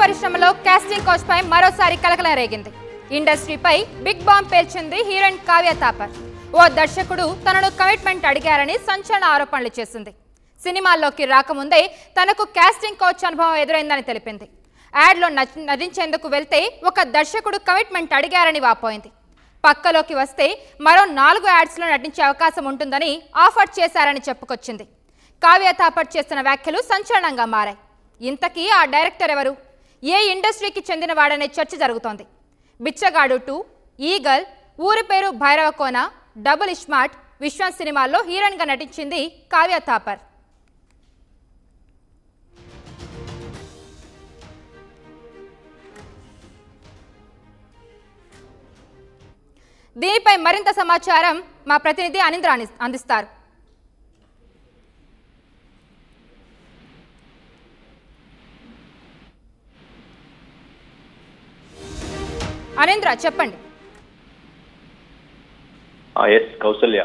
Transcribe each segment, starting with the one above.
పరిశ్రమలో casting couch పై మరోసారి కలకలం రేగింది. ఇండస్ట్రీపై బిగ్ బాంబ్ పేల్చింది హీరోయిన్ కావ్య థాపర్. ఓ దర్శకుడు తనను కమిట్మెంట్ అడిగారని సంచలన ఆరోపణలు చేసింది. సినిమాల్లోకి రాకముందే తనకు కాస్టింగ్ కౌచ్ అనుభవం ఎదురైందని తెలిపింది. యాడ్లో నటించేందుకు వెళ్తే ఒక దర్శకుడు కమిట్మెంట్ అడిగారని వాపోయింది. పక్కలోకి వస్తే మరో 4 యాడ్స్లో నటించే అవకాశం ఉంటుందని ఆఫర్ చేశారని చెప్పుకొచ్చింది. కావ్య థాపర్ చేసిన వ్యాఖ్యలు సంచలనంగా మారాయి. ఇంతకీ ఆ డైరెక్టర్ ఎవరు, ఏ ఇండస్ట్రీకి చెందినవాడనే చర్చ జరుగుతోంది. బిచ్చగాడు 2, ఈగల్, ఊరి పేరు భైరవకోన, డబుల్ ఇస్మార్ట్, విశ్వం సినిమాల్లో హీరోయిన్గా నటించింది కావ్య థాపర్. దీనిపై మరింత సమాచారం మా ప్రతినిధి అనింద్ర అందిస్తారు. అనింద్ర, చెప్పండి. కౌసల్య,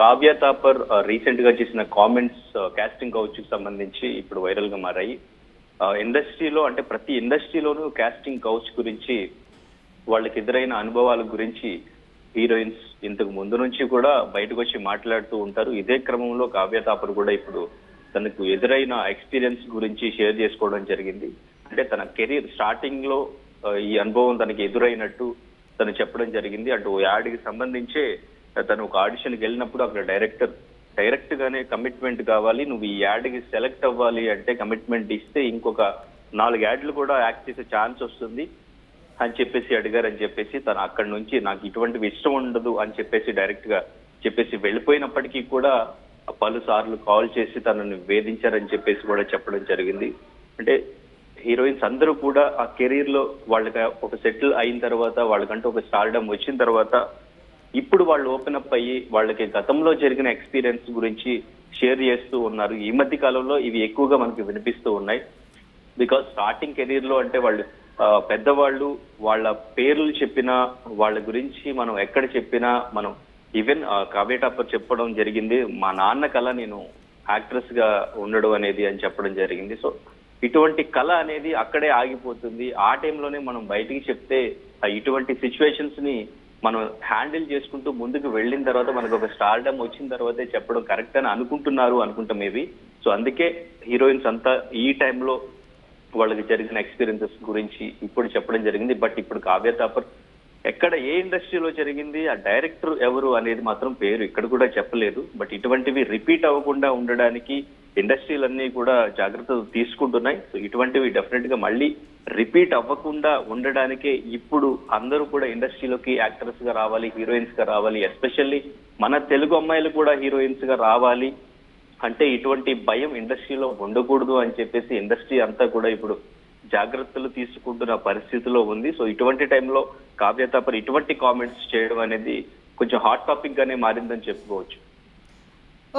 కావ్య థాపర్ రీసెంట్ గా చేసిన కామెంట్స్ కాస్టింగ్ కౌచ్ కి సంబంధించి ఇప్పుడు వైరల్ గా మారాయి. ఇండస్ట్రీలో అంటే ప్రతి ఇండస్ట్రీలోనూ కాస్టింగ్ కౌచ్ గురించి, వాళ్ళకి ఎదురైన అనుభవాల గురించి హీరోయిన్స్ ఇంతకు ముందు నుంచి కూడా బయటకు వచ్చి మాట్లాడుతూ ఉంటారు. ఇదే క్రమంలో కావ్య థాపర్ కూడా ఇప్పుడు తనకు ఎదురైన ఎక్స్పీరియన్స్ గురించి షేర్ చేసుకోవడం జరిగింది. అంటే తన కెరీర్ స్టార్టింగ్ లో ఈ అనుభవం తనకి ఎదురైనట్టు తను చెప్పడం జరిగింది. అటు యాడ్కి సంబంధించే తను ఒక ఆడిషన్కి వెళ్ళినప్పుడు అక్కడ డైరెక్ట్ గానే కమిట్మెంట్ కావాలి, నువ్వు ఈ యాడ్కి సెలెక్ట్ అవ్వాలి అంటే కమిట్మెంట్ ఇస్తే ఇంకొక 4 యాడ్లు కూడా యాక్ట్ చేసే ఛాన్స్ వస్తుంది అని చెప్పేసి అడిగారని చెప్పేసి తను అక్కడి నుంచి నాకు ఇటువంటివి ఇష్టం ఉండదు అని చెప్పేసి డైరెక్ట్ గా చెప్పేసి వెళ్ళిపోయినప్పటికీ కూడా పలుసార్లు కాల్ చేసి తనని వేధించారని చెప్పేసి కూడా చెప్పడం జరిగింది. అంటే హీరోయిన్స్ అందరూ కూడా ఆ కెరీర్ లో వాళ్ళకి ఒక సెటిల్ అయిన తర్వాత, వాళ్ళకంటూ ఒక స్టార్డమ్ వచ్చిన తర్వాత ఇప్పుడు వాళ్ళు ఓపెన్ అప్ అయ్యి వాళ్ళకి గతంలో జరిగిన ఎక్స్పీరియన్స్ గురించి షేర్ చేస్తూ ఉన్నారు. ఈ మధ్య కాలంలో ఇవి ఎక్కువగా మనకి వినిపిస్తూ ఉన్నాయి. బికాస్ స్టార్టింగ్ కెరీర్ లో అంటే వాళ్ళు పెద్దవాళ్ళు వాళ్ళ పేర్లు చెప్పినా, వాళ్ళ గురించి మనం ఎక్కడ చెప్పినా, మనం ఈవెన్ కావ్య థాపర్ చెప్పడం జరిగింది, మా నాన్న కళ నేను యాక్ట్రెస్ గా ఉండడం అనేది అని చెప్పడం జరిగింది. సో ఇటువంటి కళ అనేది అక్కడే ఆగిపోతుంది. ఆ టైంలోనే మనం బయటికి చెప్తే ఇటువంటి సిచ్యువేషన్స్ ని మనం హ్యాండిల్ చేసుకుంటూ ముందుకు వెళ్ళిన తర్వాత మనకు ఒక స్టార్డమ్ వచ్చిన తర్వాతే చెప్పడం కరెక్ట్ అని అనుకుంటాం మేబీ. సో అందుకే హీరోయిన్స్ అంతా ఈ టైంలో వాళ్ళకి జరిగిన ఎక్స్పీరియన్సెస్ గురించి ఇప్పుడు చెప్పడం జరిగింది. బట్ ఇప్పుడు కావ్య థాపర్ ఎక్కడ ఏ ఇండస్ట్రీలో జరిగింది, ఆ డైరెక్టర్ ఎవరు అనేది మాత్రం పేరు ఇక్కడ కూడా చెప్పలేదు. బట్ ఇటువంటివి రిపీట్ అవ్వకుండా ఉండడానికి ఇండస్ట్రీలన్నీ కూడా జాగ్రత్తలు తీసుకుంటున్నాయి. సో ఇటువంటివి డెఫినెట్ గా మళ్ళీ రిపీట్ అవ్వకుండా ఉండడానికే ఇప్పుడు అందరూ కూడా ఇండస్ట్రీలోకి యాక్టర్స్ గా రావాలి, హీరోయిన్స్ గా రావాలి. ఎస్పెషల్లీ మన తెలుగు అమ్మాయిలు కూడా హీరోయిన్స్ గా రావాలి అంటే ఇటువంటి భయం ఇండస్ట్రీలో ఉండకూడదు అని చెప్పేసి ఇండస్ట్రీ అంతా కూడా ఇప్పుడు జాగ్రత్తలు తీసుకుంటున్న పరిస్థితిలో ఉంది. సో ఇటువంటి టైంలో కావ్య థాపర్ ఇటువంటి కామెంట్స్ చేయడం అనేది కొంచెం హాట్ టాపిక్ గానే మారిందని చెప్పుకోవచ్చు.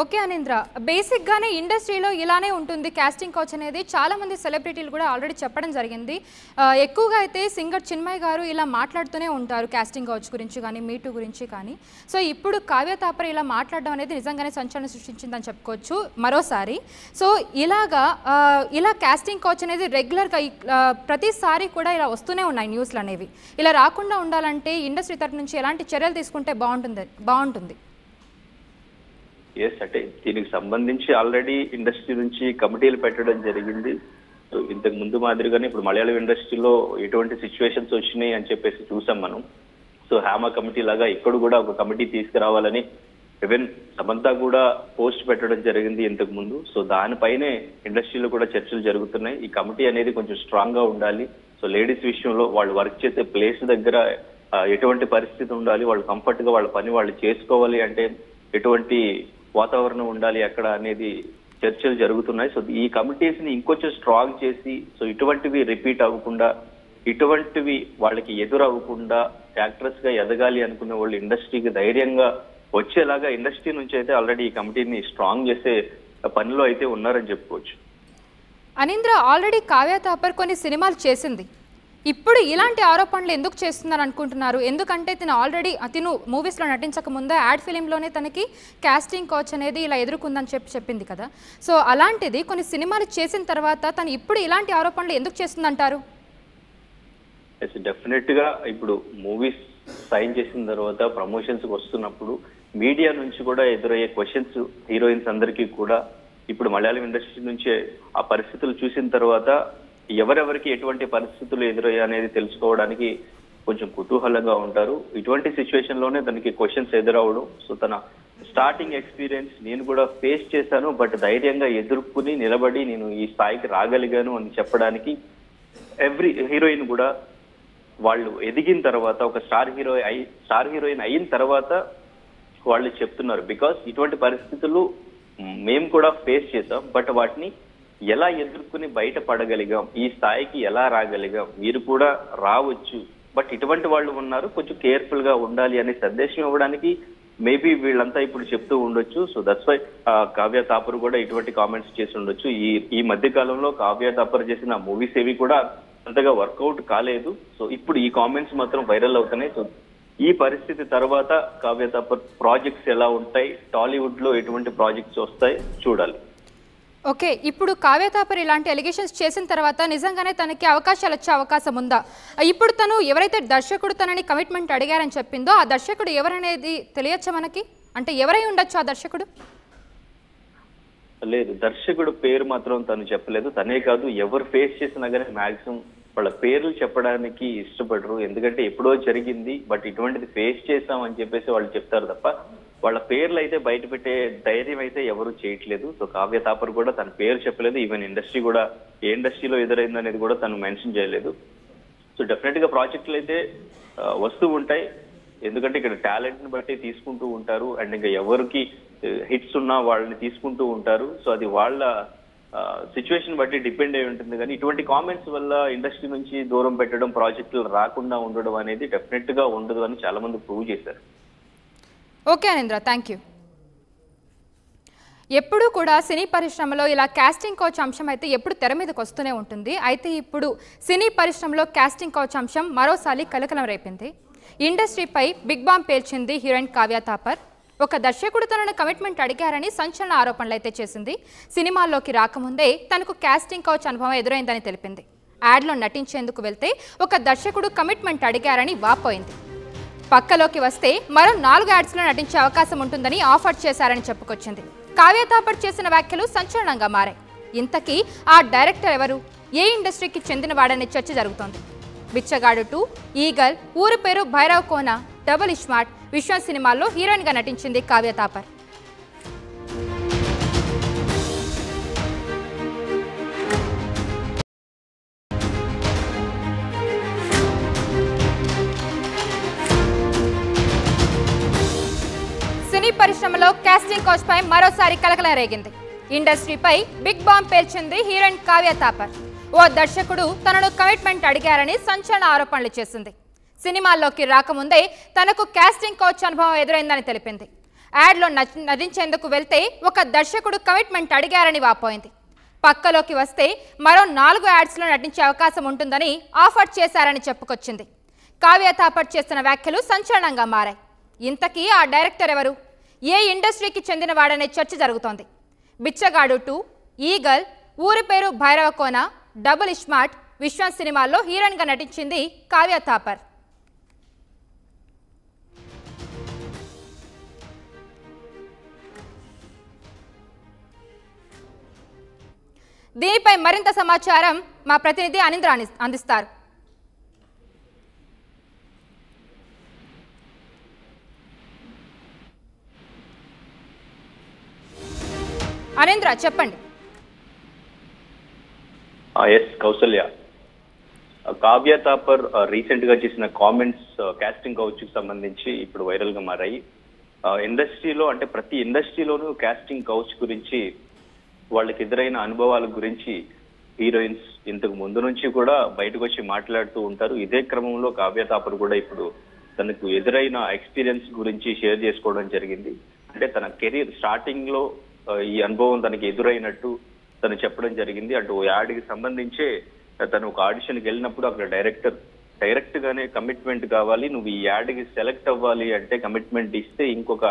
ఓకే అనింద్ర, బేసిక్ గానే ఇండస్ట్రీలో ఇలానే ఉంటుంది కాస్టింగ్ కౌచ్ అనేది. చాలా మంది సెలబ్రిటీలు కూడా ఆల్రెడీ చెప్పడం జరిగింది. ఎక్కువగా అయితే సింగర్ చిన్మయ్ గారు ఇలా మాట్లాడుతూనే ఉంటారు కాస్టింగ్ కౌచ్ గురించి కానీ, మీటూ గురించి కానీ. సో ఇప్పుడు కావ్య థాపర్ ఇలా మాట్లాడడం అనేది నిజంగానే సంచలనం సృష్టించిందని చెప్పుకోవచ్చు మరోసారి. సో ఇలా కాస్టింగ్ కౌచ్ అనేది రెగ్యులర్గా ప్రతిసారి కూడా ఇలా వస్తూనే ఉన్నాయి న్యూస్లు అనేవి. ఇలా రాకుండా ఉండాలంటే ఇండస్ట్రీ తరఫు నుంచి ఎలాంటి చర్యలు తీసుకుంటే బాగుంటుంది? ఎస్, అంటే దీనికి సంబంధించి ఆల్రెడీ ఇండస్ట్రీ నుంచి కమిటీలు పెట్టడం జరిగింది. సో ఇంతకు ముందు మాదిరిగానే ఇప్పుడు మలయాళం ఇండస్ట్రీలో ఎటువంటి సిచ్యువేషన్స్ వచ్చినాయి అని చెప్పేసి చూసాం మనం. సో హ్యామా కమిటీ లాగా ఇక్కడ కూడా ఒక కమిటీ తీసుకురావాలని ఈవెన్ సమంత కూడా పోస్ట్ పెట్టడం జరిగింది ఇంతకు ముందు. సో దానిపైనే ఇండస్ట్రీలో కూడా చర్చలు జరుగుతున్నాయి. ఈ కమిటీ అనేది కొంచెం స్ట్రాంగ్ గా ఉండాలి. సో లేడీస్ విషయంలో వాళ్ళు వర్క్ చేసే ప్లేస్ దగ్గర ఎటువంటి పరిస్థితి ఉండాలి, వాళ్ళు కంఫర్ట్ గా వాళ్ళ పని వాళ్ళు చేసుకోవాలి అంటే ఎటువంటి వాతావరణం ఉండాలి అక్కడ అనేది చర్చలు జరుగుతున్నాయి. సో ఈ కమిటీస్ ని ఇంకొంచెం స్ట్రాంగ్ చేసి, సో ఇటువంటివి రిపీట్ అవ్వకుండా, ఇటువంటివి వాళ్ళకి ఎదురవ్వకుండా యాక్ట్రెస్ గా ఎదగాలి అనుకునే వాళ్ళు ఇండస్ట్రీకి ధైర్యంగా వచ్చేలాగా ఇండస్ట్రీ నుంచి అయితే ఆల్రెడీ ఈ కమిటీని స్ట్రాంగ్ చేసే పనిలో అయితే ఉన్నారని చెప్పుకోవచ్చు. అనింద్ర, ఆల్రెడీ కావ్య థాపర్ కొన్ని సినిమాలు చేసింది. ఇప్పుడు ఇలాంటి ఆరోపణలు ఎందుకు చేస్తున్నారు అనుకుంటున్నారు? ఎందుకంటే తిను మూవీస్లో నటించక ముందే యాడ్ ఫిలింలోనే తనకి కాస్టింగ్ కోచ్ అనేది ఇలా ఎదుర్కొందని చెప్పింది కదా. సో అలాంటిది కొన్ని సినిమాలు చేసిన తర్వాత తను ఇప్పుడు ఇలాంటి ఆరోపణలు ఎందుకు చేస్తుందంటారు? డెఫినెట్ గా ఇప్పుడు మూవీస్ సైన్ చేసిన తర్వాత ప్రమోషన్స్ వస్తున్నప్పుడు మీడియా నుంచి కూడా ఎదురయ్యే క్వశ్చన్స్ హీరోయిన్స్ అందరికీ కూడా ఇప్పుడు మలయాళం ఇండస్ట్రీ నుంచి ఆ పరిస్థితులు చూసిన తర్వాత ఎవరెవరికి ఎటువంటి పరిస్థితులు ఎదురయ్యా అనేది తెలుసుకోవడానికి కొంచెం కుతూహలంగా ఉంటారు. ఇటువంటి సిచ్యువేషన్ లోనే తనకి క్వశ్చన్స్ ఎదురవడం, సో తన స్టార్టింగ్ ఎక్స్పీరియన్స్ నేను కూడా ఫేస్ చేశాను, బట్ ధైర్యంగా ఎదుర్కొని నిలబడి నేను ఈ స్థాయికి రాగలిగాను అని చెప్పడానికి ఎవ్రీ హీరోయిన్ కూడా వాళ్ళు ఎదిగిన తర్వాత ఒక స్టార్ హీరోయిన్ అయిన తర్వాత వాళ్ళు చెప్తున్నారు. బికాస్ ఇటువంటి పరిస్థితులు మేము కూడా ఫేస్ చేసాం, బట్ వాటిని ఎలా ఎదుర్కొని బయటపడగలిగాం, ఈ స్థాయికి ఎలా రాగలిగాం, మీరు కూడా రావచ్చు, బట్ ఇటువంటి వాళ్ళు ఉన్నారు, కొంచెం కేర్ఫుల్ గా ఉండాలి అనే సందేశం ఇవ్వడానికి మేబీ వీళ్ళంతా ఇప్పుడు చెప్తూ ఉండొచ్చు. So that's why Kavya Thapar కూడా ఇటువంటి కామెంట్స్ చేసి ఉండొచ్చు. ఈ మధ్య కాలంలో కావ్య తాపర్ చేసిన మూవీస్ ఏవి కూడా అంతగా వర్కౌట్ కాలేదు. సో ఇప్పుడు ఈ కామెంట్స్ మాత్రం వైరల్ అవుతున్నాయి. సో ఈ పరిస్థితి తర్వాత కావ్య తాపర్ ప్రాజెక్ట్స్ ఎలా ఉంటాయి, టాలీవుడ్ లో ఎటువంటి ప్రాజెక్ట్స్ వస్తాయి చూడాలి. ఓకే, ఇప్పుడు కావ్య తాపర్ ఇలాంటి ఎలిగేషన్స్ చేసిన తర్వాత నిజంగానే తనకి అవకాశాలు వచ్చే అవకాశం ఉందా? ఇప్పుడు తను ఎవరైతే దర్శకుడు తనని కమిట్మెంట్ అడిగారని చెప్పిందో ఆ దర్శకుడు ఎవరనేది తెలియచ్చా మనకి? అంటే ఎవరై ఉండొచ్చు ఆ దర్శకుడు? లేదు, దర్శకుడు పేరు మాత్రం తను చెప్పలేదు. తనే కాదు, ఎవరు ఫేస్ చేసినా కానీ మాక్సిమం వాళ్ళ పేర్లు చెప్పడానికి ఇష్టపడరు. ఎందుకంటే ఎప్పుడో జరిగింది, బట్ ఇటువంటిది ఫేస్ చేస్తాం అని చెప్పేసి వాళ్ళు చెప్తారు తప్ప వాళ్ళ పేర్లు అయితే బయట పెట్టే ధైర్యం అయితే ఎవరు చేయట్లేదు. సో కావ్య తాపర్ కూడా తన పేరు చెప్పలేదు. ఈవెన్ ఇండస్ట్రీ కూడా ఏ ఇండస్ట్రీలో ఎదురైంది అనేది కూడా తను మెన్షన్ చేయలేదు. సో డెఫినెట్ గా ప్రాజెక్టులు అయితే వస్తూ ఉంటాయి. ఎందుకంటే ఇక్కడ టాలెంట్ ని బట్టి తీసుకుంటూ ఉంటారు, అండ్ ఇంకా ఎవరికి హిట్స్ ఉన్నా వాళ్ళని తీసుకుంటూ ఉంటారు. సో అది వాళ్ళ సిచ్యువేషన్ బట్టి డిపెండ్ అయి ఉంటుంది. కానీ ఇటువంటి కామెంట్స్ వల్ల ఇండస్ట్రీ నుంచి దూరం పెట్టడం, ప్రాజెక్టులు రాకుండా ఉండడం అనేది డెఫినెట్ గా ఉండదు అని చాలా మంది ప్రూవ్ చేశారు. Okay Anindra, thank you. ఎప్పుడూ కూడా సినీ పరిశ్రమలో ఇలా కాస్టింగ్ కోచ్ అంశం అయితే ఎప్పుడు తెర మీదకి వస్తూనే ఉంటుంది. అయితే ఇప్పుడు సినీ పరిశ్రమలో కాస్టింగ్ కోచ్ అంశం మరోసారి కలకలం రేపింది. ఇండస్ట్రీపై బిగ్ బాంబ్ పేల్చింది హీరోయిన్ కావ్య తాపర్. ఒక దర్శకుడు తనను కమిట్మెంట్ అడిగారని సంచలన ఆరోపణలు అయితే చేసింది. సినిమాల్లోకి రాకముందే తనకు కాస్టింగ్ కోచ్ అనుభవం ఎదురైందని తెలిపింది. యాడ్లో నటించేందుకు వెళ్తే ఒక దర్శకుడు కమిట్మెంట్ అడిగారని వాపోయింది. పక్కలోకి వస్తే మరో 4 యాడ్స్లో నటించే అవకాశం ఉంటుందని ఆఫర్ చేశారని చెప్పుకొచ్చింది. కావ్య తాపర్ చేసిన వ్యాఖ్యలు సంచలనంగా మారాయి. ఇంతకీ ఆ డైరెక్టర్ ఎవరు, ఏ ఇండస్ట్రీకి చెందినవాడనే చర్చ జరుగుతోంది. బిచ్చగాడు 2, ఈగల్, ఊరి పేరు భైరవ్ కోన, డబుల్ ఇస్మార్ట్, విశ్వం సినిమాల్లో హీరోయిన్గా నటించింది కావ్య తాపర్. సినీ పరిశ్రమలో కాస్టింగ్ కోచ్ పై మరోసారి కలకలం రేగింది. ఇండస్ట్రీపై బిగ్ బాంబ్ పేల్చింది హీరోయిన్ కావ్య తాపర్. ఓ దర్శకుడు తనను కమిట్మెంట్ అడిగారని సంచలన ఆరోపణలు చేసింది. సినిమాల్లోకి రాకముందే తనకు కాస్టింగ్ కోచ్ అనుభవం ఎదురైందని తెలిపింది. యాడ్లో నటించేందుకు వెళ్తే ఒక దర్శకుడు కమిట్మెంట్ అడిగారని వాపోయింది. పక్కలోకి వస్తే మరో 4 యాడ్స్లో నటించే అవకాశం ఉంటుందని ఆఫర్ చేశారని చెప్పుకొచ్చింది. కావ్య తాపర్ చేసిన వ్యాఖ్యలు సంచలనంగా మారాయి. ఇంతకీ ఆ డైరెక్టర్ ఎవరు, ఏ ఇండస్ట్రీకి చెందినవాడనే చర్చ జరుగుతోంది. బిచ్చగాడు 2, ఈగల్, ఊరి పేరు భైరవ కోన, డబుల్ ఇస్మార్ట్, విశ్వం సినిమాల్లో హీరోయిన్గా నటించింది కావ్య తాపర్. దీనిపై మరింత సమాచారం మా ప్రతినిధి అనింద్ర అందిస్తారు. అనింద్ర, చెప్పండి. ఎస్ కౌసల్య, కావ్య తాపర్ రీసెంట్ గా చేసిన కామెంట్స్ కాస్టింగ్ కౌచ్ కి సంబంధించి ఇప్పుడు వైరల్ గా మారాయి. ఇండస్ట్రీలో అంటే ప్రతి ఇండస్ట్రీలోనూ కాస్టింగ్ కౌచ్ గురించి, వాళ్ళకి ఎదురైన అనుభవాల గురించి హీరోయిన్స్ ఇంతకు ముందు నుంచి కూడా బయటకు వచ్చి మాట్లాడుతూ ఉంటారు. ఇదే క్రమంలో కావ్య తాపర్ కూడా ఇప్పుడు తనకు ఎదురైన ఎక్స్పీరియన్స్ గురించి షేర్ చేసుకోవడం జరిగింది. అంటే తన కెరీర్ స్టార్టింగ్ లో ఈ అనుభవం తనకి ఎదురైనట్టు తను చెప్పడం జరిగింది. అటు యాడ్కి సంబంధించే తను ఒక ఆడిషన్కి వెళ్ళినప్పుడు అక్కడ డైరెక్ట్ గానే కమిట్మెంట్ కావాలి, నువ్వు ఈ యాడ్కి సెలెక్ట్ అవ్వాలి అంటే కమిట్మెంట్ ఇస్తే ఇంకొక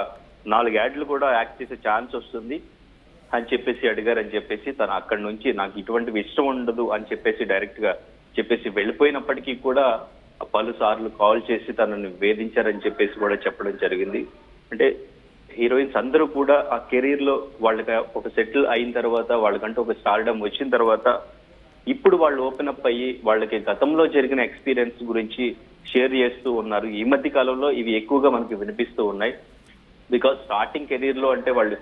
4 యాడ్లు కూడా యాక్ట్ చేసే ఛాన్స్ వస్తుంది అని చెప్పేసి అడిగారని చెప్పేసి తను అక్కడి నుంచి నాకు ఇటువంటివి ఇష్టం ఉండదు అని చెప్పేసి డైరెక్ట్ గా చెప్పేసి వెళ్ళిపోయినప్పటికీ కూడా పలుసార్లు కాల్ చేసి తనని వేధించారని చెప్పేసి కూడా చెప్పడం జరిగింది. అంటే హీరోయిన్స్ అందరూ కూడా ఆ కెరీర్ లో వాళ్ళకి ఒక సెటిల్ అయిన తర్వాత, వాళ్ళకంటూ ఒక స్టార్డమ్ వచ్చిన తర్వాత ఇప్పుడు వాళ్ళు ఓపెన్ అప్ అయ్యి వాళ్ళకి గతంలో జరిగిన ఎక్స్పీరియన్స్ గురించి షేర్ చేస్తూ ఉన్నారు. ఈ మధ్య కాలంలో ఇవి ఎక్కువగా మనకి వినిపిస్తూ ఉన్నాయి. బికాస్ స్టార్టింగ్ కెరీర్ లో అంటే వాళ్ళు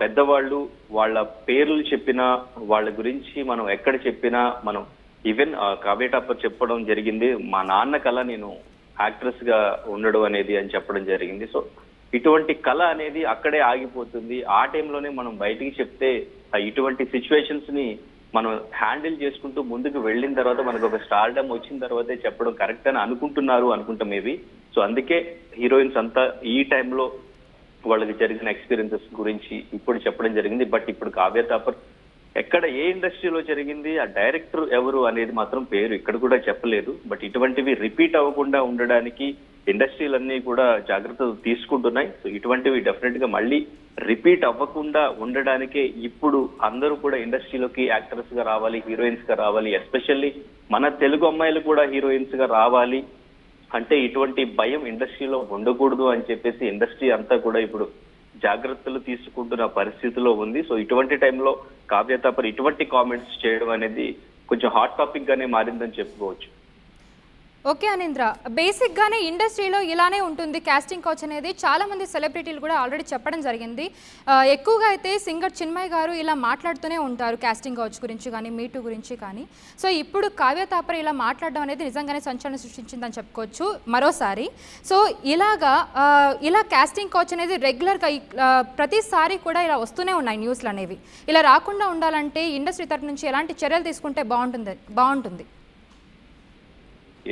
పెద్దవాళ్ళు వాళ్ళ పేర్లు చెప్పినా, వాళ్ళ గురించి మనం ఎక్కడ చెప్పినా, మనం ఈవెన్ కావ్య టాపర్ చెప్పడం జరిగింది, మా నాన్న కళ నేను యాక్ట్రెస్ గా ఉండడం అనేది అని చెప్పడం జరిగింది. సో ఇటువంటి కళ అనేది అక్కడే ఆగిపోతుంది. ఆ టైంలోనే మనం బయటికి చెప్తే ఇటువంటి సిచ్యువేషన్స్ ని మనం హ్యాండిల్ చేసుకుంటూ ముందుకు వెళ్ళిన తర్వాత మనకు ఒక స్టార్డమ్ వచ్చిన తర్వాతే చెప్పడం కరెక్ట్ అని అనుకుంటాం మేబీ. సో అందుకే హీరోయిన్స్ అంతా ఈ టైంలో వాళ్ళకి జరిగిన ఎక్స్పీరియన్సెస్ గురించి ఇప్పుడు చెప్పడం జరిగింది. బట్ ఇప్పుడు కావ్య తాపర్ ఎక్కడ ఏ ఇండస్ట్రీలో జరిగింది, ఆ డైరెక్టర్ ఎవరు అనేది మాత్రం పేరు ఇక్కడ కూడా చెప్పలేదు. బట్ ఇటువంటివి రిపీట్ అవ్వకుండా ఉండడానికి ఇండస్ట్రీలన్నీ కూడా జాగ్రత్తలు తీసుకుంటున్నాయి. సో ఇటువంటివి డెఫినెట్ గా మళ్ళీ రిపీట్ అవ్వకుండా ఉండడానికే ఇప్పుడు అందరూ కూడా ఇండస్ట్రీలోకి యాక్టర్స్ గా రావాలి, హీరోయిన్స్ గా రావాలి. ఎస్పెషల్లీ మన తెలుగు అమ్మాయిలు కూడా హీరోయిన్స్ గా రావాలి అంటే ఇటువంటి భయం ఇండస్ట్రీలో ఉండకూడదు అని చెప్పేసి ఇండస్ట్రీ అంతా కూడా ఇప్పుడు జాగ్రత్తలు తీసుకుంటున్న పరిస్థితిలో ఉంది. సో ఇటువంటి టైంలో కావ్య తాపర్ ఇటువంటి కామెంట్స్ చేయడం అనేది కొంచెం హాట్ టాపిక్ గానే మారిందని చెప్పుకోవచ్చు. ఓకే అనింద్ర, బేసిక్గానే ఇండస్ట్రీలో ఇలానే ఉంటుంది కాస్టింగ్ కోచ్ అనేది. చాలామంది సెలబ్రిటీలు కూడా ఆల్రెడీ చెప్పడం జరిగింది. ఎక్కువగా అయితే సింగర్ చిన్మయ్ గారు ఇలా మాట్లాడుతూనే ఉంటారు కాస్టింగ్ కోచ్ గురించి కానీ, మీటూ గురించి కానీ. సో ఇప్పుడు కావ్య తాపర్ ఇలా మాట్లాడడం అనేది నిజంగానే సంచలనం సృష్టించిందని చెప్పుకోవచ్చు మరోసారి. సో ఇలా కాస్టింగ్ కోచ్ అనేది రెగ్యులర్గా ప్రతిసారి కూడా ఇలా వస్తూనే ఉన్నాయి న్యూస్లు అనేవి. ఇలా రాకుండా ఉండాలంటే ఇండస్ట్రీ తరఫు నుంచి ఎలాంటి చర్యలు తీసుకుంటే బాగుంటుంది?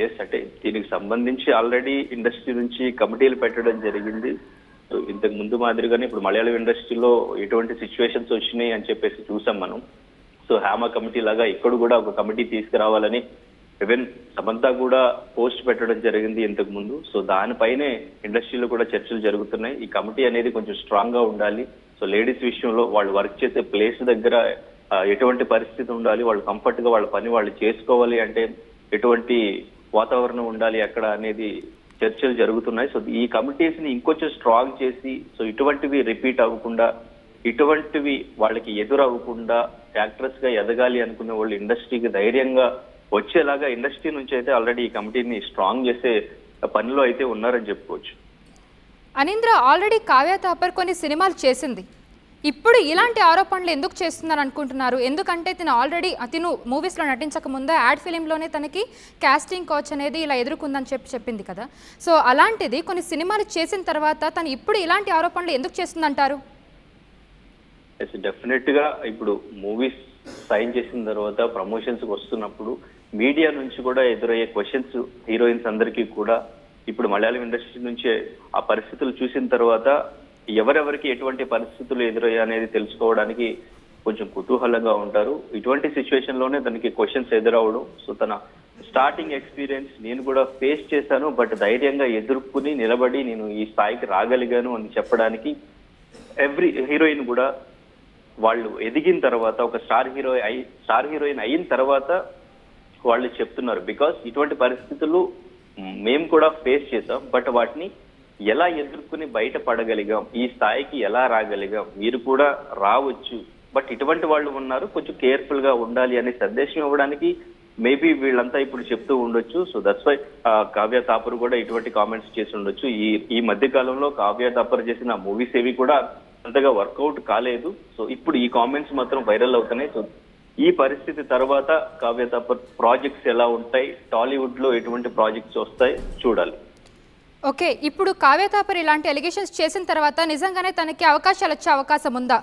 ఎస్, అంటే దీనికి సంబంధించి ఆల్రెడీ ఇండస్ట్రీ నుంచి కమిటీలు పెట్టడం జరిగింది. ఇంతకు ముందు మాదిరిగానే ఇప్పుడు మలయాళం ఇండస్ట్రీలో ఎటువంటి సిచ్యువేషన్స్ వచ్చినాయి అని చెప్పేసి చూసాం మనం. సో హేమ కమిటీ లాగా ఇక్కడ కూడా ఒక కమిటీ తీసుకురావాలని ఈవెన్ సమంత కూడా పోస్ట్ పెట్టడం జరిగింది ఇంతకు ముందు. సో దానిపైనే ఇండస్ట్రీలో కూడా చర్చలు జరుగుతున్నాయి. ఈ కమిటీ అనేది కొంచెం స్ట్రాంగ్ గా ఉండాలి. సో లేడీస్ విషయంలో వాళ్ళు వర్క్ చేసే ప్లేస్ దగ్గర ఎటువంటి పరిస్థితి ఉండాలి, వాళ్ళు కంఫర్ట్ గా వాళ్ళ పని వాళ్ళు చేసుకోవాలి అంటే ఎటువంటి వాతావరణం ఉండాలి అక్కడ అనేది చర్చలు జరుగుతున్నాయి. సో ఈ కమిటీస్ ని ఇంకొంచెం స్ట్రాంగ్ చేసి, సో ఇటువంటివి రిపీట్ అవ్వకుండా, ఇటువంటివి వాళ్ళకి ఎదురవ్వకుండా యాక్ట్రెస్ గా ఎదగాలి అనుకునే వాళ్ళు ఇండస్ట్రీకి ధైర్యంగా వచ్చేలాగా ఇండస్ట్రీ నుంచి అయితే ఆల్రెడీ ఈ కమిటీని స్ట్రాంగ్ చేసే పనిలో అయితే ఉన్నారని చెప్పుకోవచ్చు. అనింద్ర, ఆల్రెడీ కావ్య తాపర్ కొన్ని సినిమాలు చేసింది. ఇప్పుడు ఇలాంటి ఆరోపణలు ఎందుకు చేస్తున్నారు అనుకుంటున్నారు? ఎందుకంటే తిను మూవీస్లో నటించక ముందే యాడ్ ఫిలింలోనే తనకి కాస్టింగ్ కోచ్ అనేది ఇలా ఎదుర్కొందని చెప్పింది కదా. సో అలాంటిది కొన్ని సినిమాలు చేసిన తర్వాత తను ఇప్పుడు ఇలాంటి ఆరోపణలు ఎందుకు చేస్తుందంటారు? డెఫినెట్ గా ఇప్పుడు మూవీస్ సైన్ చేసిన తర్వాత ప్రమోషన్స్ వస్తున్నప్పుడు మీడియా నుంచి కూడా ఎదురయ్యే క్వశ్చన్స్ హీరోయిన్స్ అందరికీ కూడా ఇప్పుడు మలయాళం ఇండస్ట్రీ నుంచే ఆ పరిస్థితులు చూసిన తర్వాత ఎవరెవరికి ఎటువంటి పరిస్థితులు ఎదురయ్యా అనేది తెలుసుకోవడానికి కొంచెం కుతూహలంగా ఉంటారు. ఇటువంటి సిచ్యువేషన్ లోనే తనకి క్వశ్చన్స్ ఎదురవడం. సో తన స్టార్టింగ్ ఎక్స్పీరియన్స్ నేను కూడా ఫేస్ చేశాను, బట్ ధైర్యంగా ఎదుర్కొని నిలబడి నేను ఈ స్థాయికి రాగలిగాను అని చెప్పడానికి ఎవ్రీ హీరోయిన్ కూడా వాళ్ళు ఎదిగిన తర్వాత ఒక స్టార్ హీరోయిన్ అయిన తర్వాత వాళ్ళు చెప్తున్నారు. బికాస్ ఇటువంటి పరిస్థితులు మేము కూడా ఫేస్ చేసాం, బట్ వాటిని ఎలా ఎదుర్కొని బయటపడగలిగాం, ఈ స్థాయికి ఎలా రాగలిగాం, మీరు కూడా రావచ్చు, బట్ ఇటువంటి వాళ్ళు ఉన్నారు, కొంచెం కేర్ఫుల్ గా ఉండాలి అనే సందేశం ఇవ్వడానికి మేబీ వీళ్ళంతా ఇప్పుడు చెప్తూ ఉండొచ్చు. So that's why Kavya Thapar కూడా ఇటువంటి కామెంట్స్ చేసి ఉండొచ్చు. ఈ మధ్య కాలంలో కావ్య తాపర్ చేసిన మూవీస్ ఏవి కూడా అంతగా వర్కౌట్ కాలేదు. సో ఇప్పుడు ఈ కామెంట్స్ మాత్రం వైరల్ అవుతున్నాయి. సో ఈ పరిస్థితి తర్వాత కావ్య తాపర్ ప్రాజెక్ట్స్ ఎలా ఉంటాయి, టాలీవుడ్ లో ఎటువంటి ప్రాజెక్ట్స్ వస్తాయి చూడాలి. ఓకే, ఇప్పుడు కావ్య తాపర్ ఇలాంటి ఎలిగేషన్స్ చేసిన తర్వాత నిజంగానే తనకి అవకాశాలు వచ్చే అవకాశం ఉందా?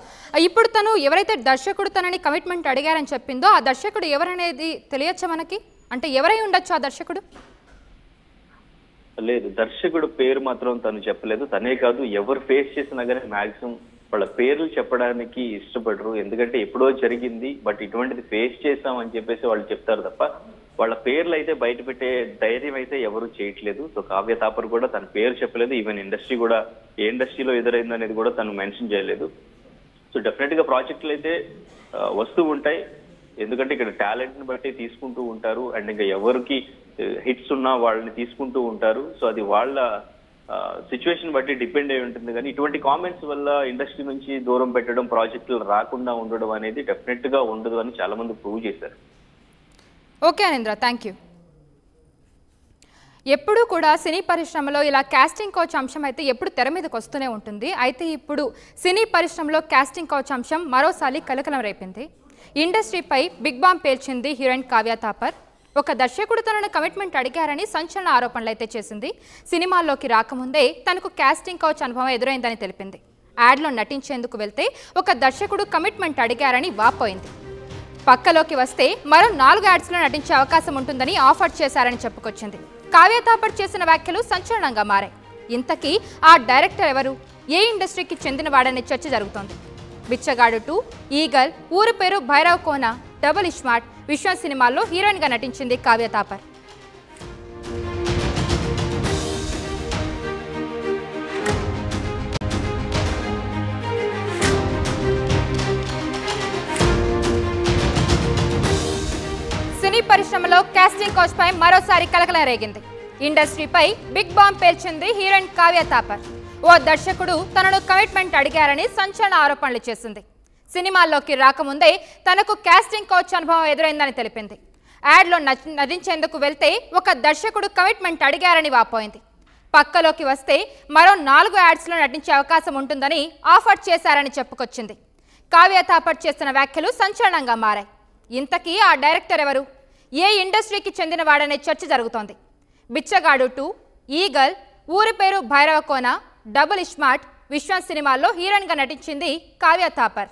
ఇప్పుడు తను ఎవరైతే దర్శకుడు తనని కమిట్మెంట్ అడిగారని చెప్పిందో ఆ దర్శకుడు ఎవరనేది తెలియచ్చా మనకి? అంటే ఎవరై ఉండొచ్చు ఆ దర్శకుడు? లేదు, దర్శకుడు పేరు మాత్రం తను చెప్పలేదు. తనే కాదు, ఎవరు ఫేస్ చేసినా కానీ మాక్సిమం వాళ్ళ పేర్లు చెప్పడానికి ఇష్టపడరు. ఎందుకంటే ఎప్పుడో జరిగింది, బట్ ఇటువంటిది ఫేస్ చేసాం అని చెప్పేసి వాళ్ళు చెప్తారు తప్ప వాళ్ళ పేర్లు అయితే బయట పెట్టే ధైర్యం అయితే ఎవరు చేయట్లేదు. సో కావ్య తాపర్ కూడా తన పేరు చెప్పలేదు. ఈవెన్ ఇండస్ట్రీ కూడా ఏ ఇండస్ట్రీలో ఎదురైంది అనేది కూడా తను మెన్షన్ చేయలేదు. సో డెఫినెట్ గా ప్రాజెక్టులు అయితే వస్తూ ఉంటాయి. ఎందుకంటే ఇక్కడ టాలెంట్ ని బట్టి తీసుకుంటూ ఉంటారు. అండ్ ఇంకా ఎవరికి హిట్స్ ఉన్నా వాళ్ళని తీసుకుంటూ ఉంటారు. సో అది వాళ్ళ సిచ్యువేషన్ బట్టి డిపెండ్ అయి ఉంటుంది. కానీ ఇటువంటి కామెంట్స్ వల్ల ఇండస్ట్రీ నుంచి దూరం పెట్టడం, ప్రాజెక్టులు రాకుండా ఉండడం అనేది డెఫినెట్ గా ఉండదు అని చాలా మంది ప్రూవ్ చేశారు. Okay Anindra, thank you. ఎప్పుడూ కూడా సినీ పరిశ్రమలో ఇలా కాస్టింగ్ కౌచ్ అంశం అయితే ఎప్పుడు తెర మీదకి వస్తూనే ఉంటుంది. అయితే ఇప్పుడు సినీ పరిశ్రమలో కాస్టింగ్ కౌచ్ అంశం మరోసారి కలకలం రేపింది. ఇండస్ట్రీపై బిగ్ బాంబ్ పేల్చింది హీరోయిన్ కావ్య తాపర్. ఒక దర్శకుడు తనను కమిట్మెంట్ అడిగారని సంచలన ఆరోపణలు అయితే చేసింది. సినిమాల్లోకి రాకముందే తనకు కాస్టింగ్ కౌచ్ అనుభవం ఎదురైందని తెలిపింది. యాడ్లో నటించేందుకు వెళ్తే ఒక దర్శకుడు కమిట్మెంట్ అడిగారని వాపోయింది. పక్కలోకి వస్తే మరో 4 యాడ్స్లో నటించే అవకాశం ఉంటుందని ఆఫర్ చేశారని చెప్పుకొచ్చింది. కావ్య తాపర్ చేసిన వ్యాఖ్యలు సంచలనంగా మారాయి. ఇంతకీ ఆ డైరెక్టర్ ఎవరు, ఏ ఇండస్ట్రీకి చెందినవాడనే చర్చ జరుగుతోంది. బిచ్చగాడు 2, ఈగల్, ఊరు పేరు భైరవ్ కోన, డబుల్ ఇస్మార్ట్, విశ్వం సినిమాల్లో హీరోయిన్గా నటించింది కావ్య తాపర్. సినీ పరిశ్రమలో కాస్టింగ్ కౌచ్ పై మరోసారి కలకలం రేగింది. ఇండస్ట్రీపై బిగ్ బాంబ్ పేల్చింది హీరోయిన్ కావ్య తాపర్. ఓ దర్శకుడు తనను కమిట్మెంట్ అడిగారని సంచలన ఆరోపణలు చేసింది. సినిమాల్లోకి రాకముందే తనకు కాస్టింగ్ కౌచ్ అనుభవం ఎదురైందని తెలిపింది. యాడ్లో నటించేందుకు వెళ్తే ఒక దర్శకుడు కమిట్మెంట్ అడిగారని వాపోయింది. పక్కలోకి వస్తే మరో 4 యాడ్స్లో నటించే అవకాశం ఉంటుందని ఆఫర్ చేశారని చెప్పుకొచ్చింది. కావ్య తాపర్ చేసిన వ్యాఖ్యలు సంచలనంగా మారాయి. ఇంతకీ ఆ డైరెక్టర్ ఎవరు, ఏ ఇండస్ట్రీకి చెందినవాడనే చర్చ జరుగుతోంది. బిచ్చగాడు 2, ఈగల్, ఊరి పేరు భైరవ కోన, డబుల్ ఇస్మార్ట్, విశ్వం సినిమాల్లో హీరోయిన్గా నటించింది కావ్య తాపర్.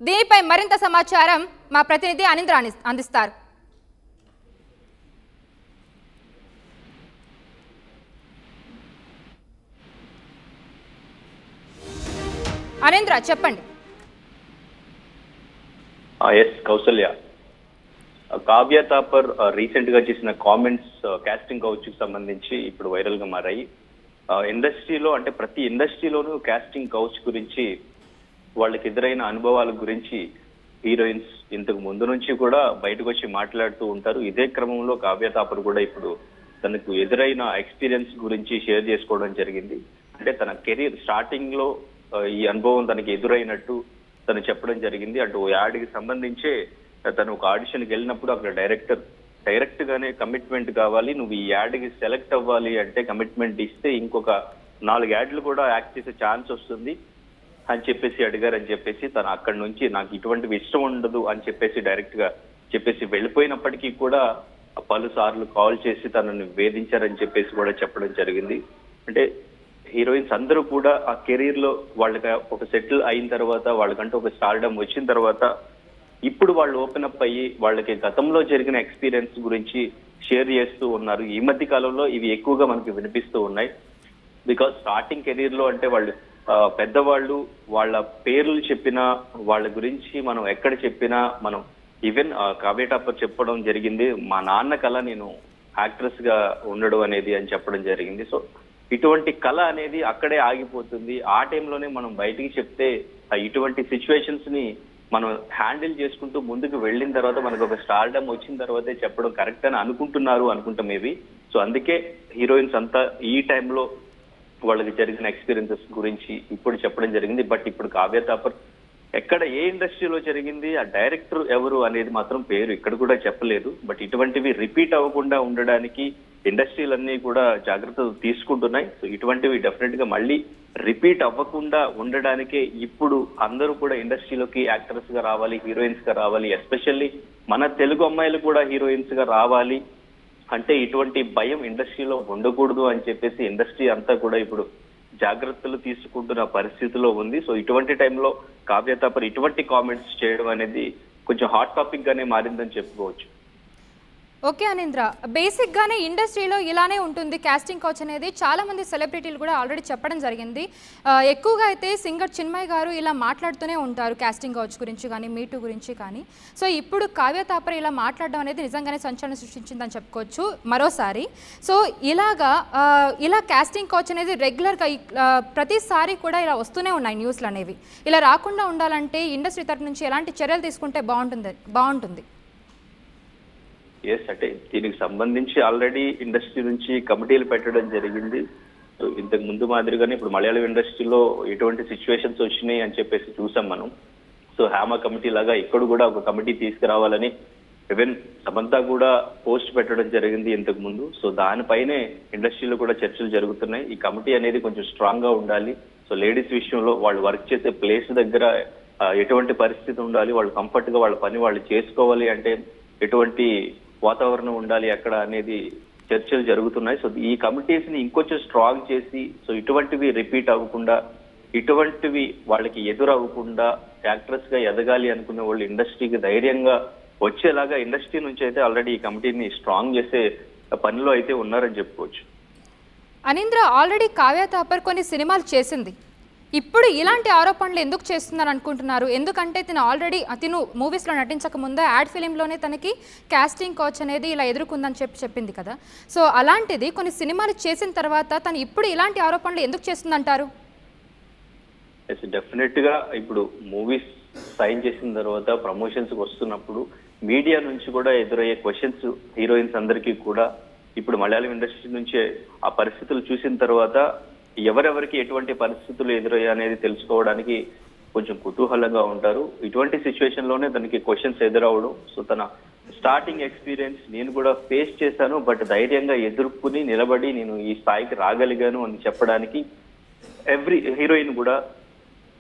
దీనిపై మరింత సమాచారం మా ప్రతినిధి అనింద్ర అందిస్తారు. అనింద్ర, చెప్పండి. ఎస్ కౌసల్య, కావ్య తాపర్ రీసెంట్ గా చేసిన కామెంట్స్ కాస్టింగ్ కౌచ్ కి సంబంధించి ఇప్పుడు వైరల్ గా మారాయి. ఇండస్ట్రీలో అంటే ప్రతి ఇండస్ట్రీలోనూ కాస్టింగ్ కౌచ్ గురించి, వాళ్ళకి ఎదురైన అనుభవాల గురించి హీరోయిన్స్ ఇంతకు ముందు నుంచి కూడా బయటకు వచ్చి మాట్లాడుతూ ఉంటారు. ఇదే క్రమంలో కావ్య తాపర్ కూడా ఇప్పుడు తనకు ఎదురైన ఎక్స్పీరియన్స్ గురించి షేర్ చేసుకోవడం జరిగింది. అంటే తన కెరీర్ స్టార్టింగ్ లో ఈ అనుభవం తనకి ఎదురైనట్టు తను చెప్పడం జరిగింది. అటు యాడ్కి సంబంధించే తను ఒక ఆడిషన్కి వెళ్ళినప్పుడు అక్కడ డైరెక్ట్ గానే కమిట్మెంట్ కావాలి, నువ్వు ఈ యాడ్కి సెలెక్ట్ అవ్వాలి అంటే కమిట్మెంట్ ఇస్తే ఇంకొక 4 యాడ్లు కూడా యాక్ట్ చేసే ఛాన్స్ వస్తుంది అని చెప్పేసి అడిగారని చెప్పేసి తను అక్కడి నుంచి నాకు ఇటువంటివి ఇష్టం ఉండదు అని చెప్పేసి డైరెక్ట్ గా చెప్పేసి వెళ్ళిపోయినప్పటికీ కూడా పలుసార్లు కాల్ చేసి తనని వేధించారని చెప్పేసి కూడా చెప్పడం జరిగింది. అంటే హీరోయిన్స్ అందరూ కూడా ఆ కెరీర్ లో వాళ్ళకి ఒక సెటిల్ అయిన తర్వాత, వాళ్ళకంటూ ఒక స్టార్డమ్ వచ్చిన తర్వాత ఇప్పుడు వాళ్ళు ఓపెన్ అప్ అయ్యి వాళ్ళకి గతంలో జరిగిన ఎక్స్పీరియన్స్ గురించి షేర్ చేస్తూ ఉన్నారు. ఈ మధ్య కాలంలో ఇవి ఎక్కువగా మనకి వినిపిస్తూ ఉన్నాయి. బికాస్ స్టార్టింగ్ కెరీర్ లో అంటే వాళ్ళు పెద్దవాళ్ళు వాళ్ళ పేర్లు చెప్పినా, వాళ్ళ గురించి మనం ఎక్కడ చెప్పినా, మనం ఈవెన్ కావ్య తాపర్ చెప్పడం జరిగింది, మా నాన్న కళ నేను యాక్ట్రెస్ గా ఉండడం అనేది అని చెప్పడం జరిగింది. సో ఇటువంటి కళ అనేది అక్కడే ఆగిపోతుంది. ఆ టైంలోనే మనం బయటికి చెప్తే ఇటువంటి సిచ్యువేషన్స్ ని మనం హ్యాండిల్ చేసుకుంటూ ముందుకు వెళ్ళిన తర్వాత మనకు ఒక స్టార్డమ్ వచ్చిన తర్వాతే చెప్పడం కరెక్ట్ అని అనుకుంటాం మేబీ. సో అందుకే హీరోయిన్స్ అంతా ఈ టైంలో వాళ్ళకి జరిగిన ఎక్స్పీరియన్సెస్ గురించి ఇప్పుడు చెప్పడం జరిగింది. బట్ ఇప్పుడు కావ్య తాపర్ ఎక్కడ ఏ ఇండస్ట్రీలో జరిగింది, ఆ డైరెక్టర్ ఎవరు అనేది మాత్రం పేరు ఇక్కడ కూడా చెప్పలేదు. బట్ ఇటువంటివి రిపీట్ అవ్వకుండా ఉండడానికి ఇండస్ట్రీలన్నీ కూడా జాగ్రత్తలు తీసుకుంటున్నాయి. సో ఇటువంటివి డెఫినెట్ గా మళ్ళీ రిపీట్ అవ్వకుండా ఉండడానికే ఇప్పుడు అందరూ కూడా ఇండస్ట్రీలోకి యాక్టర్స్ గా రావాలి, హీరోయిన్స్ గా రావాలి. ఎస్పెషల్లీ మన తెలుగు అమ్మాయిలు కూడా హీరోయిన్స్ గా రావాలి అంటే ఇటువంటి భయం ఇండస్ట్రీలో ఉండకూడదు అని చెప్పేసి ఇండస్ట్రీ అంతా కూడా ఇప్పుడు జాగ్రత్తలు తీసుకుంటున్న పరిస్థితిలో ఉంది. సో ఇటువంటి టైంలో కావ్య తాపర్ ఇటువంటి కామెంట్స్ చేయడం అనేది కొంచెం హాట్ టాపిక్ గానే మారిందని చెప్పుకోవచ్చు. ఓకే అనింద్ర, బేసిక్గానే ఇండస్ట్రీలో ఇలానే ఉంటుంది కాస్టింగ్ కౌచ్ అనేది. చాలామంది సెలబ్రిటీలు కూడా ఆల్రెడీ చెప్పడం జరిగింది. ఎక్కువగా అయితే సింగర్ చిన్మయ్ గారు ఇలా మాట్లాడుతూనే ఉంటారు కాస్టింగ్ కౌచ్ గురించి కానీ మీటూ గురించి కానీ. సో ఇప్పుడు కావ్య తాపర్ ఇలా మాట్లాడడం అనేది నిజంగానే సంచలనం సృష్టించిందని చెప్పుకోవచ్చు మరోసారి. సో ఇలా కాస్టింగ్ కౌచ్ అనేది రెగ్యులర్గా ప్రతిసారి కూడా ఇలా వస్తూనే ఉన్నాయి న్యూస్లు అనేవి. ఇలా రాకుండా ఉండాలంటే ఇండస్ట్రీ తరఫు నుంచి ఎలాంటి చర్యలు తీసుకుంటే బాగుంటుంది? ఎస్, అంటే దీనికి సంబంధించి ఆల్రెడీ ఇండస్ట్రీ నుంచి కమిటీలు పెట్టడం జరిగింది. సో ఇంతకు ముందు మాదిరిగానే ఇప్పుడు మలయాళం ఇండస్ట్రీలో ఎటువంటి సిచ్యువేషన్స్ వచ్చినాయి అని చెప్పేసి చూసాం మనం. సో హ్యామా కమిటీ లాగా ఇక్కడ కూడా ఒక కమిటీ తీసుకురావాలని ఈవెన్ సమంత కూడా పోస్ట్ పెట్టడం జరిగింది ఇంతకు ముందు. సో దానిపైనే ఇండస్ట్రీలో కూడా చర్చలు జరుగుతున్నాయి. ఈ కమిటీ అనేది కొంచెం స్ట్రాంగ్ గా ఉండాలి. సో లేడీస్ విషయంలో వాళ్ళు వర్క్ చేసే ప్లేస్ దగ్గర ఎటువంటి పరిస్థితి ఉండాలి, వాళ్ళు కంఫర్ట్ గా వాళ్ళ పని వాళ్ళు చేసుకోవాలి అంటే ఎటువంటి వాతావరణం ఉండాలి అక్కడ అనేది చర్చలు జరుగుతున్నాయి. సో ఈ కమిటీస్ ని ఇంకొంచెం స్ట్రాంగ్ చేసి సో ఇటువంటివి రిపీట్ అవ్వకుండా, ఇటువంటివి వాళ్ళకి ఎదురవ్వకుండా యాక్ట్రెస్ గా ఎదగాలి అనుకునే వాళ్ళు ఇండస్ట్రీకి ధైర్యంగా వచ్చేలాగా ఇండస్ట్రీ నుంచి అయితే ఆల్రెడీ ఈ కమిటీని స్ట్రాంగ్ చేసే పనిలో అయితే ఉన్నారని చెప్పుకోవచ్చు. అనింద్ర, ఆల్రెడీ కావ్య తాపర్ కొన్ని సినిమాలు చేసింది. ఇప్పుడు ఇలాంటి ఆరోపణలు ఎందుకు చేస్తున్నారు అనుకుంటున్నారు? ఎందుకంటే తిను మూవీస్లో నటించక ముందే యాడ్ ఫిలింలోనే తనకి కాస్టింగ్ కౌచ్ అనేది ఇలా ఎదుర్కొందని చెప్పింది కదా. సో అలాంటిది కొన్ని సినిమాలు చేసిన తర్వాత తను ఇప్పుడు ఇలాంటి ఆరోపణలు ఎందుకు చేస్తుందంటారు? డెఫినెట్ గా ఇప్పుడు మూవీస్ సైన్ చేసిన తర్వాత ప్రమోషన్స్ వస్తున్నప్పుడు మీడియా నుంచి కూడా ఎదురయ్యే క్వశ్చన్స్ హీరోయిన్స్ అందరికీ కూడా ఇప్పుడు మలయాళం ఇండస్ట్రీ నుంచి ఆ పరిస్థితులు చూసిన తర్వాత ఎవరెవరికి ఎటువంటి పరిస్థితులు ఎదురయ్యా అనేది తెలుసుకోవడానికి కొంచెం కుతూహలంగా ఉంటారు. ఇటువంటి సిచ్యువేషన్ లోనే తనకి క్వశ్చన్స్ ఎదురవడం. సో తన స్టార్టింగ్ ఎక్స్పీరియన్స్ నేను కూడా ఫేస్ చేశాను, బట్ ధైర్యంగా ఎదుర్కొని నిలబడి నేను ఈ స్థాయికి రాగలిగాను అని చెప్పడానికి ఎవ్రీ హీరోయిన్ కూడా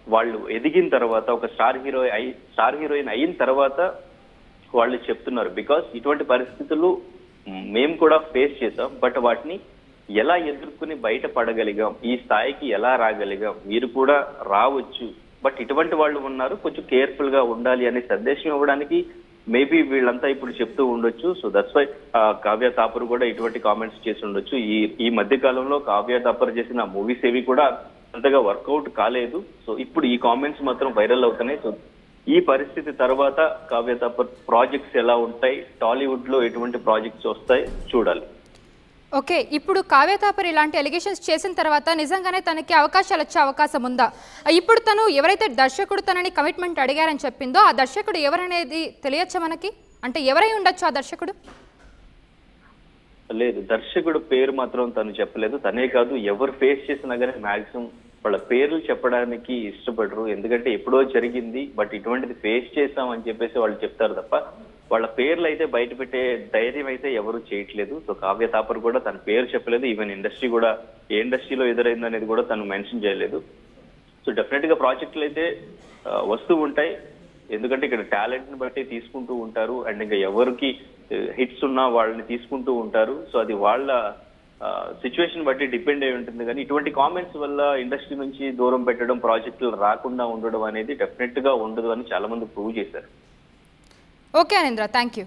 వాళ్ళు ఎదిగిన తర్వాత ఒక స్టార్ హీరోయిన్ అయిన తర్వాత వాళ్ళు చెప్తున్నారు. బికాస్ ఇటువంటి పరిస్థితులు మేము కూడా ఫేస్ చేసాం, బట్ వాటిని ఎలా ఎదుర్కొని బయటపడగలిగాం, ఈ స్థాయికి ఎలా రాగలిగాం, మీరు కూడా రావచ్చు, బట్ ఇటువంటి వాళ్ళు ఉన్నారు, కొంచెం కేర్ఫుల్ గా ఉండాలి అనే సందేశం ఇవ్వడానికి మేబీ వీళ్ళంతా ఇప్పుడు చెప్తూ ఉండొచ్చు. So that's why Kavya Thapar కూడా ఇటువంటి కామెంట్స్ చేసి ఉండొచ్చు. ఈ మధ్య కాలంలో కావ్య తాపర్ చేసిన మూవీస్ ఏవి కూడా అంతగా వర్కౌట్ కాలేదు. సో ఇప్పుడు ఈ కామెంట్స్ మాత్రం వైరల్ అవుతున్నాయి. సో ఈ పరిస్థితి తర్వాత కావ్య తాపర్ ప్రాజెక్ట్స్ ఎలా ఉంటాయి, టాలీవుడ్ లో ఎటువంటి ప్రాజెక్ట్స్ వస్తాయి చూడాలి. ఓకే, ఇప్పుడు కావ్య తాపర్ ఇలాంటి ఎలిగేషన్స్ చేసిన తర్వాత నిజంగానే తనకి అవకాశాలు వచ్చే అవకాశం ఉందా? ఇప్పుడు తను ఎవరైతే దర్శకుడు తనని కమిట్మెంట్ అడిగారని చెప్పిందో ఆ దర్శకుడు ఎవరనేది తెలియచ్చా మనకి? అంటే ఎవరై ఉండొచ్చు ఆ దర్శకుడు? లేదు, దర్శకుడు పేరు మాత్రం తను చెప్పలేదు. తనే కాదు, ఎవరు ఫేస్ చేసినా కానీ మాక్సిమం వాళ్ళ పేర్లు చెప్పడానికి ఇష్టపడరు. ఎందుకంటే ఎప్పుడో జరిగింది, బట్ ఇటువంటిది ఫేస్ చేస్తాం అని చెప్పేసి వాళ్ళు చెప్తారు తప్ప వాళ్ళ పేర్లు అయితే బయట పెట్టే ధైర్యం అయితే ఎవరు చేయట్లేదు. సో కావ్య తాపర్ కూడా తన పేరు చెప్పలేదు. ఈవెన్ ఇండస్ట్రీ కూడా ఏ ఇండస్ట్రీలో ఎదురైంది అనేది కూడా తను మెన్షన్ చేయలేదు. సో డెఫినెట్ గా ప్రాజెక్టులు అయితే వస్తూ ఉంటాయి. ఎందుకంటే ఇక్కడ టాలెంట్ ని బట్టి తీసుకుంటూ ఉంటారు, అండ్ ఇంకా ఎవరికి హిట్స్ ఉన్నా వాళ్ళని తీసుకుంటూ ఉంటారు. సో అది వాళ్ళ సిచ్యువేషన్ బట్టి డిపెండ్ అయి ఉంటుంది. కానీ ఇటువంటి కామెంట్స్ వల్ల ఇండస్ట్రీ నుంచి దూరం పెట్టడం, ప్రాజెక్టులు రాకుండా ఉండడం అనేది డెఫినెట్ గా ఉండదు అని చాలా మంది ప్రూవ్ చేశారు. Okay Anindra, thank you.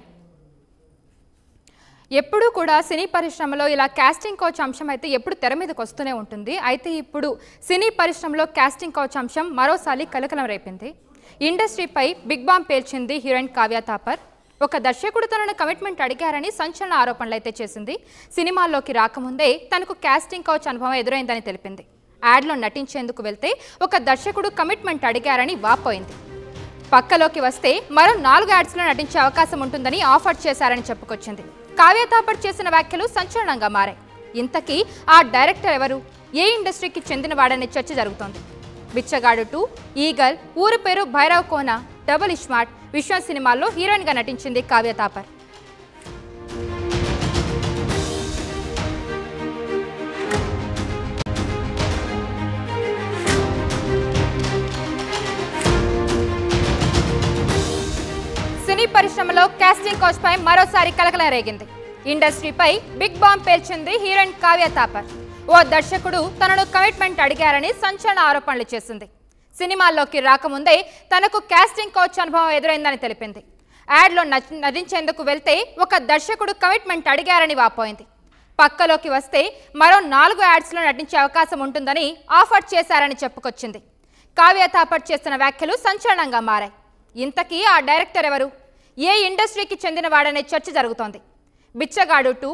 ఎప్పుడు కూడా సినీ పరిశ్రమలో ఇలా కాస్టింగ్ కౌచ్ అంశం అయితే ఎప్పుడు తెర మీదకి వస్తూనే ఉంటుంది. అయితే ఇప్పుడు సినీ పరిశ్రమలో కాస్టింగ్ కౌచ్ అంశం మరోసారి కలకలం రేపింది. ఇండస్ట్రీపై బిగ్ బాంబ్ పేల్చింది హీరోయిన్ కావ్య తాపర్. ఒక దర్శకుడు తనను కమిట్మెంట్ అడిగారని సంచలన ఆరోపణలు అయితే చేసింది. సినిమాల్లోకి రాకముందే తనకు కాస్టింగ్ కౌచ్ అనుభవం ఎదురైందని తెలిపింది. యాడ్లో నటించేందుకు వెళ్తే ఒక దర్శకుడు కమిట్మెంట్ అడిగారని వాపోయింది. పక్కలోకి వస్తే మరో 4 యాడ్స్లో నటించే అవకాశం ఉంటుందని ఆఫర్ చేశారని చెప్పుకొచ్చింది. కావ్య తాపర్ చేసిన వ్యాఖ్యలు సంచలనంగా మారాయి. ఇంతకీ ఆ డైరెక్టర్ ఎవరు, ఏ ఇండస్ట్రీకి చెందినవాడనే చర్చ జరుగుతోంది. బిచ్చగాడు 2, ఈగల్, ఊరి పేరు భైరవ్ కోన, డబుల్ ఇస్మార్ట్, విశ్వం సినిమాల్లో హీరోయిన్గా నటించింది కావ్య తాపర్. సినీ పరిశ్రమలో కాస్టింగ్ కౌచ్ పై మరోసారి కలకలం రేగింది. ఇండస్ట్రీపై బిగ్ బాంబ్ పేల్చింది హీరోయిన్ కావ్య తాపర్. ఓ దర్శకుడు తనను కమిట్మెంట్ అడిగారని సంచలన ఆరోపణలు చేసింది. సినిమాల్లోకి రాకముందే తనకు కాస్టింగ్ కౌచ్ అనుభవం ఎదురైందని తెలిపింది. యాడ్లో నటించేందుకు వెళ్తే ఒక దర్శకుడు కమిట్మెంట్ అడిగారని వాపోయింది. పక్కలోకి వస్తే మరో 4 యాడ్స్లో నటించే అవకాశం ఉంటుందని ఆఫర్ చేశారని చెప్పుకొచ్చింది. కావ్య థాపర్ చేస్తున్న వ్యాఖ్యలు సంచలనంగా మారాయి. ఇంతకీ ఆ డైరెక్టర్ ఎవరు, ఏ ఇండస్ట్రీకి చెందినవాడనే చర్చ జరుగుతోంది. బిచ్చగాడు 2,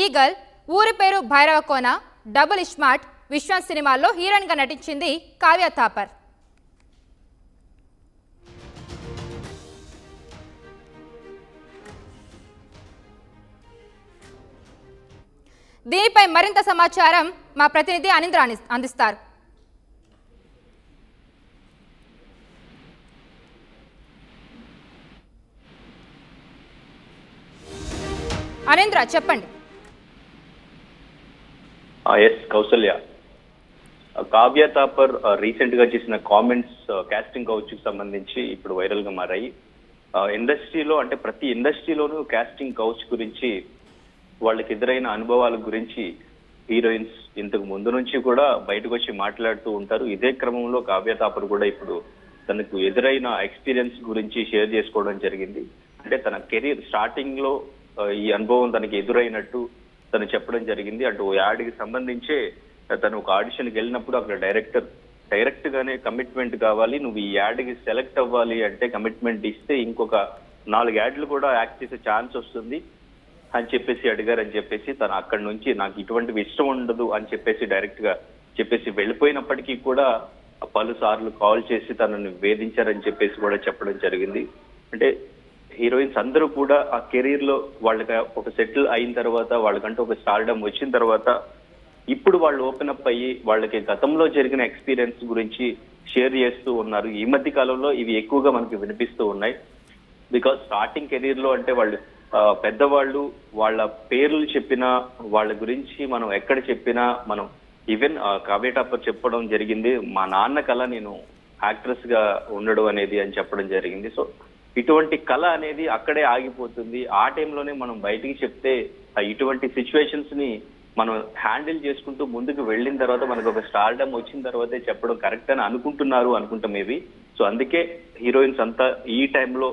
ఈగల్, ఊరి పేరు భైరవకోన, డబుల్ ఇస్మార్ట్, విశ్వం సినిమాల్లో హీరోయిన్గా నటించింది కావ్య థాపర్. దీనిపై మరింత సమాచారం మా ప్రతినిధి అనింద్ర అందిస్తారు. అనింద్ర, చెప్పండి. ఎస్ కౌసల్య, కావ్య థాపర్ రీసెంట్ గా చేసిన కామెంట్స్ కాస్టింగ్ కౌచ్ కి సంబంధించి ఇప్పుడు వైరల్ గా మారాయి. ఇండస్ట్రీలో అంటే ప్రతి ఇండస్ట్రీలోనూ కాస్టింగ్ కౌచ్ గురించి, వాళ్ళకి ఎదురైన అనుభవాల గురించి హీరోయిన్స్ ఇంతకు ముందు నుంచి కూడా బయటకు వచ్చి మాట్లాడుతూ ఉంటారు. ఇదే క్రమంలో కావ్య థాపర్ కూడా ఇప్పుడు తనకు ఎదురైన ఎక్స్పీరియన్స్ గురించి షేర్ చేసుకోవడం జరిగింది. అంటే తన కెరీర్ స్టార్టింగ్ లో ఈ అనుభవం తనకి ఎదురైనట్టు తను చెప్పడం జరిగింది. అటు యాడ్ కి సంబంధించే తను ఒక ఆడిషన్కి వెళ్ళినప్పుడు అక్కడ డైరెక్ట్ గానే కమిట్మెంట్ కావాలి, నువ్వు ఈ యాడ్ కి సెలెక్ట్ అవ్వాలి అంటే కమిట్మెంట్ ఇస్తే ఇంకొక 4 యాడ్లు కూడా యాక్ట్ చేసే ఛాన్స్ వస్తుంది అని చెప్పేసి అడిగారని చెప్పేసి తను అక్కడి నుంచి నాకు ఇటువంటివి ఇష్టం ఉండదు అని చెప్పేసి డైరెక్ట్ గా చెప్పేసి వెళ్ళిపోయినప్పటికీ కూడా పలు సార్లు కాల్ చేసి తనని వేధించారని చెప్పేసి కూడా చెప్పడం జరిగింది. అంటే హీరోయిన్స్ అందరూ కూడా ఆ కెరీర్ లో వాళ్ళకి ఒక సెటిల్ అయిన తర్వాత, వాళ్ళకంటే ఒక స్టార్డమ్ వచ్చిన తర్వాత ఇప్పుడు వాళ్ళు ఓపెన్ అప్ అయ్యి వాళ్ళకి గతంలో జరిగిన ఎక్స్పీరియన్స్ గురించి షేర్ చేస్తూ ఉన్నారు. ఈ మధ్య కాలంలో ఇవి ఎక్కువగా మనకి వినిపిస్తూ ఉన్నాయి. బికాస్ స్టార్టింగ్ కెరీర్ లో అంటే వాళ్ళు పెద్దవాళ్ళు వాళ్ళ పేర్లు చెప్పినా, వాళ్ళ గురించి మనం ఎక్కడ చెప్పినా, మనం ఈవెన్ కావ్య థాపర్ చెప్పడం జరిగింది, మా నాన్న కళ నేను యాక్ట్రెస్ గా ఉండడం అనేది అని చెప్పడం జరిగింది. సో ఇటువంటి కళ అనేది అక్కడే ఆగిపోతుంది. ఆ టైంలోనే మనం బయటికి చెప్తే ఇటువంటి సిచ్యువేషన్స్ ని మనం హ్యాండిల్ చేసుకుంటూ ముందుకు వెళ్ళిన తర్వాత మనకు ఒక స్టార్డమ్ వచ్చిన తర్వాతే చెప్పడం కరెక్ట్ అని అనుకుంటాం మేబీ. సో అందుకే హీరోయిన్స్ అంతా ఈ టైంలో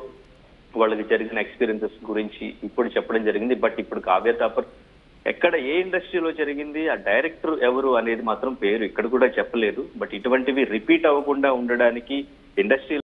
వాళ్ళకి జరిగిన ఎక్స్పీరియన్సెస్ గురించి ఇప్పుడు చెప్పడం జరిగింది. బట్ ఇప్పుడు కావ్య థాపర్ ఎక్కడ ఏ ఇండస్ట్రీలో జరిగింది, ఆ డైరెక్టర్ ఎవరు అనేది మాత్రం పేరు ఇక్కడ కూడా చెప్పలేదు. బట్ ఇటువంటివి రిపీట్ అవ్వకుండా ఉండడానికి ఇండస్ట్రీ